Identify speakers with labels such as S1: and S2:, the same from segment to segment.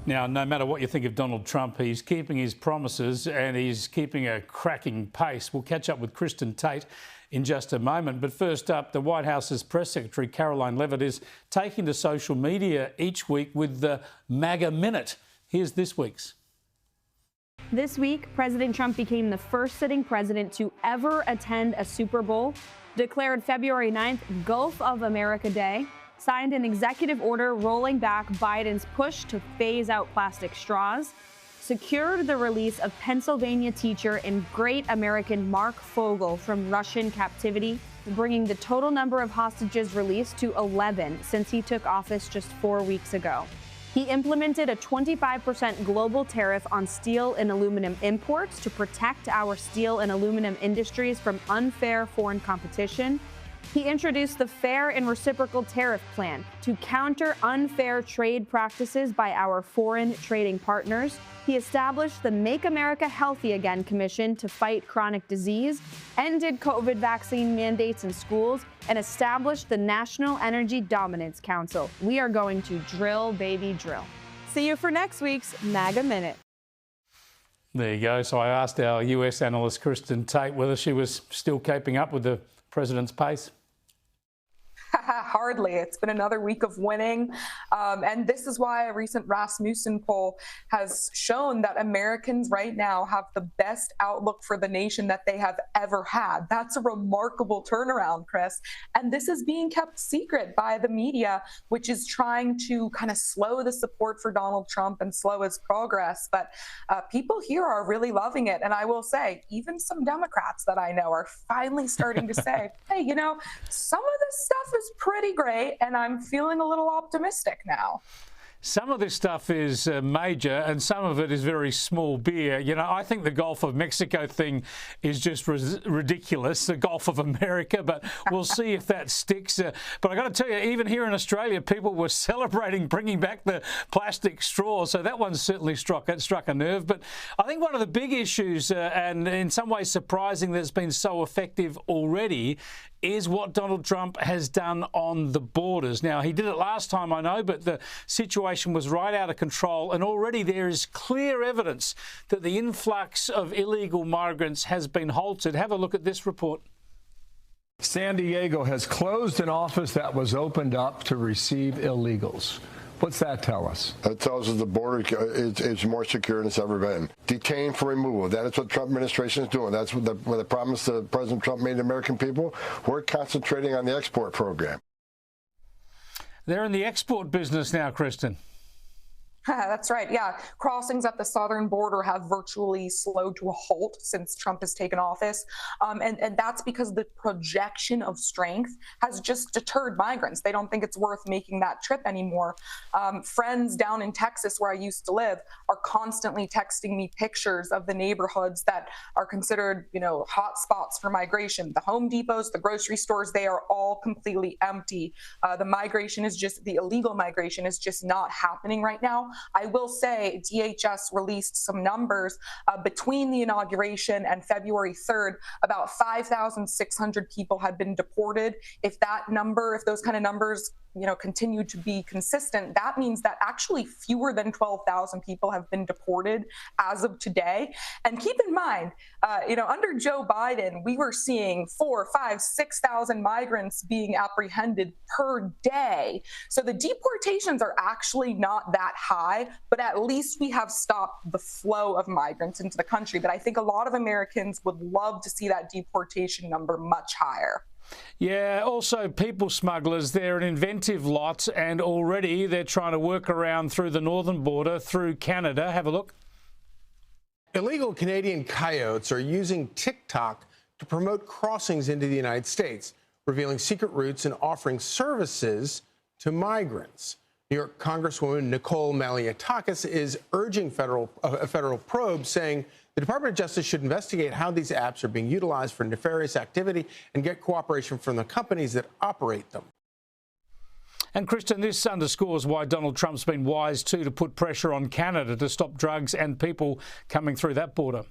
S1: Now, no matter what you think of Donald Trump, he's keeping his promises and he's keeping a cracking pace. We'll catch up with Kristen Tate in just a moment. But first up, the White House's press secretary, Caroline Leavitt, is taking to social media each week with the MAGA Minute. Here's this week's.
S2: This week, President Trump became the first sitting president to ever attend a Super Bowl, declared February 9th Gulf of America Day, signed an executive order rolling back Biden's push to phase out plastic straws, secured the release of Pennsylvania teacher and great American Mark Fogel from Russian captivity, bringing the total number of hostages released to 11 since he took office just 4 weeks ago. He implemented a 25% global tariff on steel and aluminum imports to protect our steel and aluminum industries from unfair foreign competition. He introduced the Fair and Reciprocal Tariff Plan to counter unfair trade practices by our foreign trading partners. He established the Make America Healthy Again Commission to fight chronic disease, ended COVID vaccine mandates in schools, and established the National Energy Dominance Council. We are going to drill, baby, drill. See you for next week's MAGA Minute.
S1: There you go. So I asked our US analyst Kristen Tate whether she was still keeping up with the president's pace.
S3: Hardly. It's been another week of winning. And this is why a recent Rasmussen poll has shown that Americans right now have the best outlook for the nation that they have ever had. That's a remarkable turnaround, Chris. And this is being kept secret by the media, which is trying to kind of slow the support for Donald Trump and slow his progress. But people here are really loving it. And I will say, even some Democrats that I know are finally starting to say, hey, you know, some of this stuff is pretty great, and I'm feeling a little optimistic now.
S1: Some of this stuff is major and some of it is very small beer. You know, I think the Gulf of Mexico thing is just ridiculous, the Gulf of America, but we'll see if that sticks. But I got to tell you, even here in Australia, people were celebrating bringing back the plastic straw. So that one certainly struck a nerve. But I think one of the big issues, and in some ways surprising that it's been so effective already, is what Donald Trump has done on the borders. Now, he did it last time, I know, but the situation was right out of control, and already there is clear evidence that the influx of illegal migrants has been halted. Have a look at this report.
S4: San Diego has closed an office that was opened up to receive illegals. What's that tell us?
S5: It tells us the border is more secure than it's ever been. Detained for removal. That is what the Trump administration is doing. That's what the promise that President Trump made to the American people. We're concentrating on the export program.
S1: They're in the export business now, Kristen.
S3: That's right. Yeah. Crossings at the southern border have virtually slowed to a halt since Trump has taken office. And that's because the projection of strength has just deterred migrants. They don't think it's worth making that trip anymore. Friends down in Texas, where I used to live, are constantly texting me pictures of the neighborhoods that are considered, you know, hot spots for migration. The Home Depots, the grocery stores, they are all completely empty. The illegal migration is just not happening right now. I will say DHS released some numbers between the inauguration and February 3rd. About 5,600 people had been deported. If those kind of numbers, you know, continue to be consistent, that means that actually fewer than 12,000 people have been deported as of today. And keep in mind, under Joe Biden, we were seeing 4,000, 5,000, 6,000 migrants being apprehended per day. So the deportations are actually not that high, but at least we have stopped the flow of migrants into the country. But I think a lot of Americans would love to see that deportation number much higher.
S1: Yeah, also people smugglers, they're an inventive lot, and already they're trying to work around through the northern border, through Canada. Have a look.
S6: Illegal Canadian coyotes are using TikTok to promote crossings into the United States, revealing secret routes and offering services to migrants. New York Congresswoman Nicole Malliotakis is urging a federal probe, saying the Department of Justice should investigate how these apps are being utilized for nefarious activity and get cooperation from the companies that operate them.
S1: And Kristen, this underscores why Donald Trump's been wise too to put pressure on Canada to stop drugs and people coming through that border.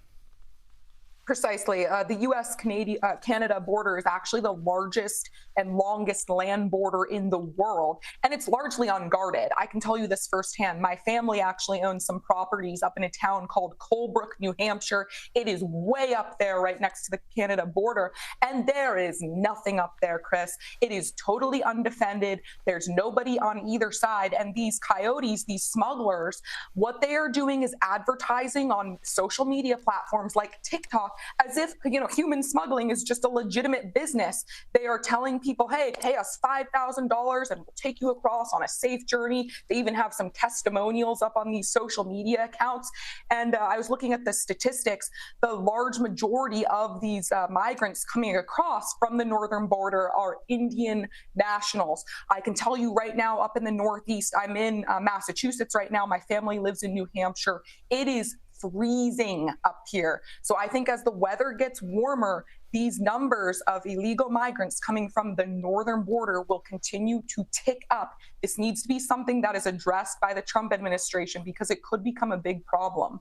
S3: Precisely. The U.S.-Canada border is actually the largest and longest land border in the world, and it's largely unguarded. I can tell you this firsthand. My family actually owns some properties up in a town called Colebrook, New Hampshire. It is way up there right next to the Canada border, and there is nothing up there, Chris. It is totally undefended. There's nobody on either side, and these coyotes, these smugglers, what they are doing is advertising on social media platforms like TikTok as if, human smuggling is just a legitimate business. They are telling people, hey, pay us $5,000 and we'll take you across on a safe journey. They even have some testimonials up on these social media accounts. And I was looking at the statistics. The large majority of these migrants coming across from the northern border are Indian nationals. I can tell you right now, up in the Northeast, I'm in Massachusetts right now. My family lives in New Hampshire. It is freezing up here. So I think as the weather gets warmer, these numbers of illegal migrants coming from the northern border will continue to tick up. This needs to be something that is addressed by the Trump administration because it could become a big problem.